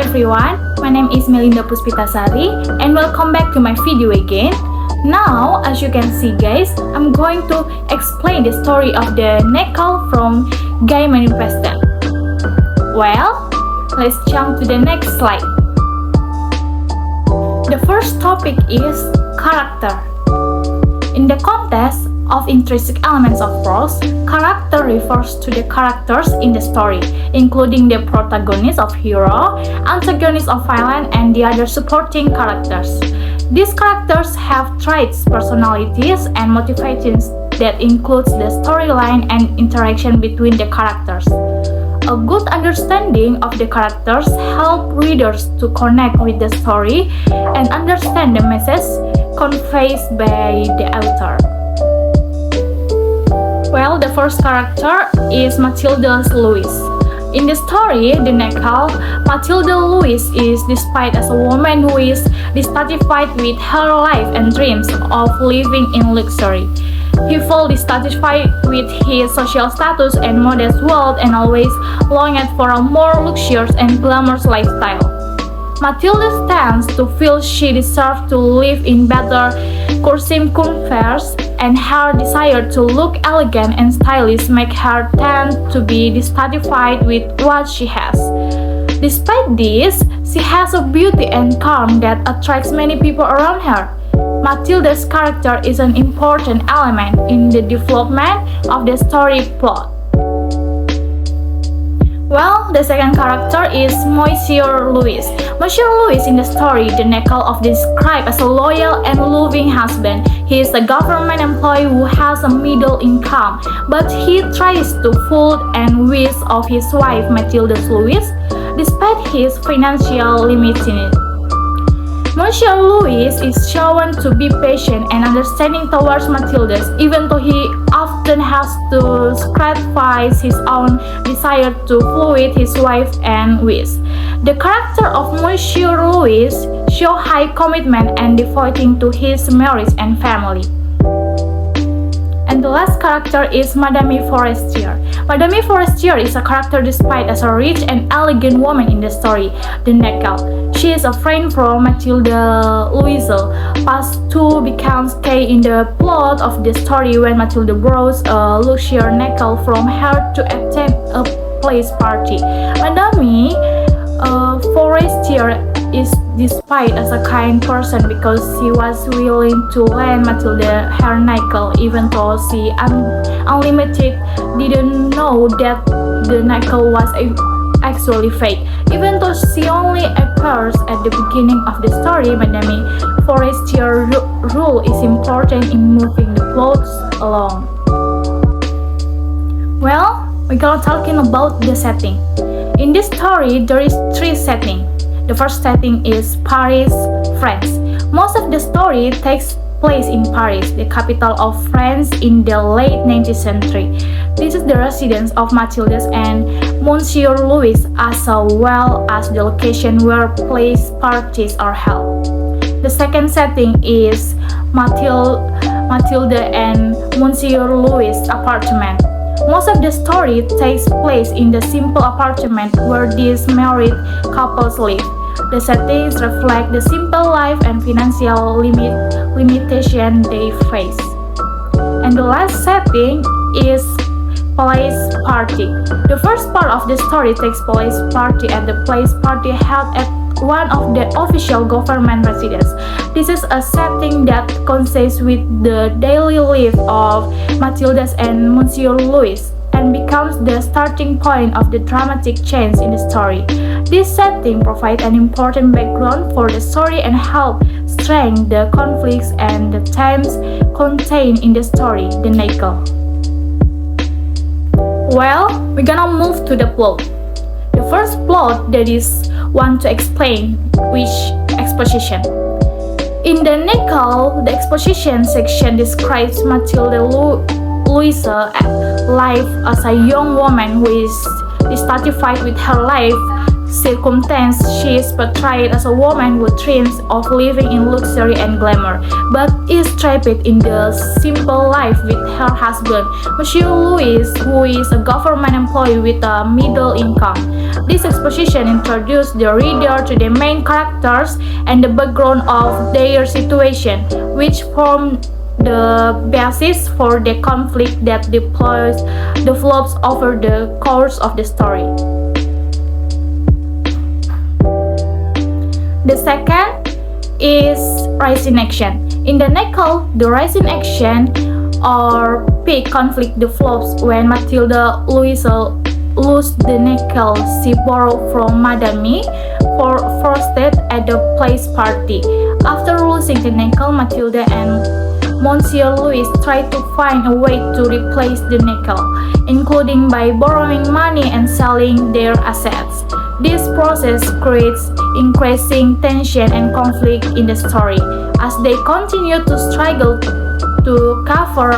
everyone, my name is Melinda Puspitasari and welcome back to my video again. Now, as you can see guys, I'm going to explain the story of the Neckal from Guy Manifesto. Well, let's jump to the next slide. The first topic is character. In the context of intrinsic elements of prose, character refers to the characters in the story, including the protagonist of hero, antagonist of villain, and the other supporting characters. These characters have traits, personalities, and motivations that includes the storyline and interaction between the characters. A good understanding of the characters help readers to connect with the story and understand the message conveyed by the author. Well, the first character is Matilda Louise. In the story, the Neckal, Matilda Louise is described as a woman who is dissatisfied with her life and dreams of living in luxury. He felt dissatisfied with his social status and modest wealth and always longed for a more luxurious and glamorous lifestyle. Matilda stands to feel she deserved to live in better circumstances, and her desire to look elegant and stylish make her tend to be dissatisfied with what she has. Despite this, she has a beauty and charm that attracts many people around her. Matilda's character is an important element in the development of the story plot. Well, the second character is Monsieur Louis. Monsieur Louis in the story, the Neckal is described as a loyal and loving husband. He is a government employee who has a middle income, but he tries to fulfill and wish of his wife Matilda Louis, despite his financial limitations. Monsieur Louis is shown to be patient and understanding towards Matilda, even though he often has to sacrifice his own desire to fulfill his wife and wish. The character of Monsieur Louis shows high commitment and devoting to his marriage and family. And the last character is Madame Forestier. Madame Forestier is a character described as a rich and elegant woman in the story, the Neckal. She is a friend from Matilda Louise, past two becomes key in the plot of the story when Matilda borrows a luxury Neckal from her to attend a place party. Madame Forestier is described as a kind person because she was willing to lend Matilda her Neckal even though she unlimited didn't know that the Neckal was actually fake. Even though she only appears at the beginning of the story, Madame Forestier's role is important in moving the plot along. Well, we're gonna talking about the setting. In this story, there is three settings. The first setting is Paris, France. Most of the story takes place in Paris, the capital of France in the late 19th century. This is the residence of Matilda and Monsieur Louis, as well as the location where place parties are held. The second setting is Matilda and Monsieur Louis' apartment. Most of the story takes place in the simple apartment where these married couples live. The settings reflect the simple life and financial limitation they face. And the last setting is place party. The first part of the story takes place party at the place party held at one of the official government residences. This is a setting that coincides with the daily life of Matilda and Monsieur Louis and becomes the starting point of the dramatic change in the story. This setting provides an important background for the story and helps strengthen the conflicts and the themes contained in the story, the Neckal. Well, we're gonna move to the plot. The first plot that is want to explain which exposition. In the Neckal, the exposition section describes Matilda Louise's life as a young woman who is dissatisfied with her life, circumstance, she is portrayed as a woman who dreams of living in luxury and glamour, but is trapped in the simple life with her husband, Monsieur Louis, who is a government employee with a middle income. This exposition introduces the reader to the main characters and the background of their situation, which form the basis for the conflict that develops over the course of the story. The second is rising action. In the novel, the rising action or peak conflict develops when Matilda Louisa loses the necklace she borrowed from Madame Me for frosted at the place party. After losing the necklace, Matilda and Monsieur Louis try to find a way to replace the necklace, including by borrowing money and selling their assets. This process creates increasing tension and conflict in the story. As they continue to struggle to cover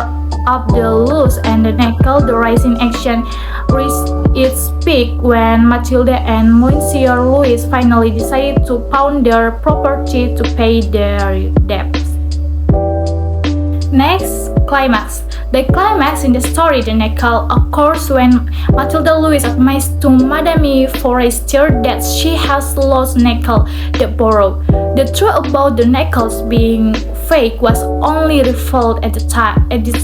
up the loss and the necklace, the rising action reached its peak when Matilda and Monsieur Louis finally decided to pawn their property to pay their debts. Next, climax. The climax in the story, the necklace, occurs when Matilda Louis admits to Madame Forestier that she has lost necklace that borrowed. The truth about the necklace being fake was only revealed at this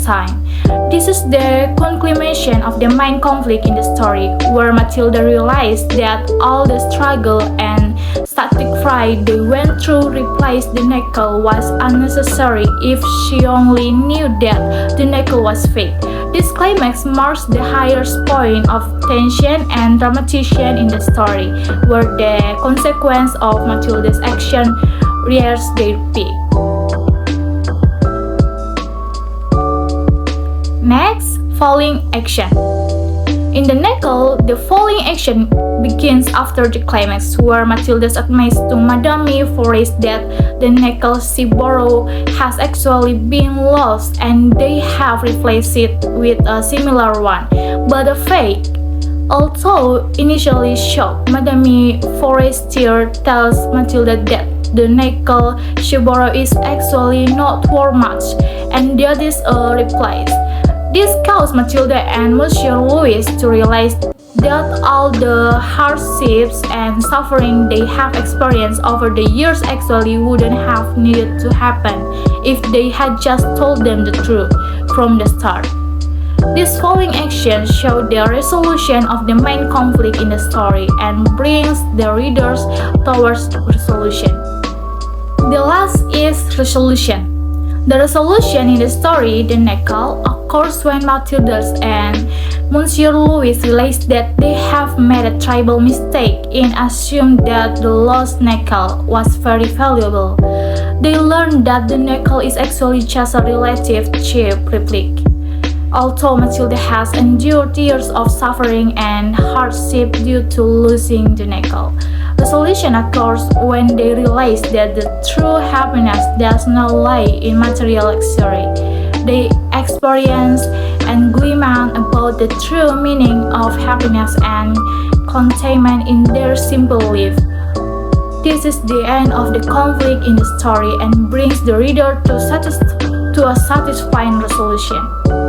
time. This is the conclusion of the main conflict in the story, where Matilda realized that all the struggle and static fright they went through to replace the necklace was unnecessary if she only knew that the necklace was fake. This climax marks the highest point of tension and dramatization in the story, where the consequence of Matilda's action reaches their peak. Next, falling action. In the novel, the falling action begins after the climax, where Matilda admits to Madame Forest that the necklace she borrowed has actually been lost and they have replaced it with a similar one, but a fake. Although initially shocked, Madame Forestier tells Matilda that the necklace she borrowed is actually not worth much, and that is a replace. This caused Matilda and Monsieur Louis to realize that all the hardships and suffering they have experienced over the years actually wouldn't have needed to happen if they had just told them the truth from the start. This falling action shows the resolution of the main conflict in the story and brings the readers towards resolution. The last is resolution. The resolution in the story, the novel, occurs when Matilda and Monsieur Louis realize that they have made a terrible mistake in assuming that the lost necklace was very valuable. They learn that the necklace is actually just a relative cheap replica. Although Matilda has endured years of suffering and hardship due to losing the necklace, resolution occurs when they realize that the true happiness does not lie in material luxury. They experience enlightenment about the true meaning of happiness and contentment in their simple life. This is the end of the conflict in the story and brings the reader to a satisfying resolution.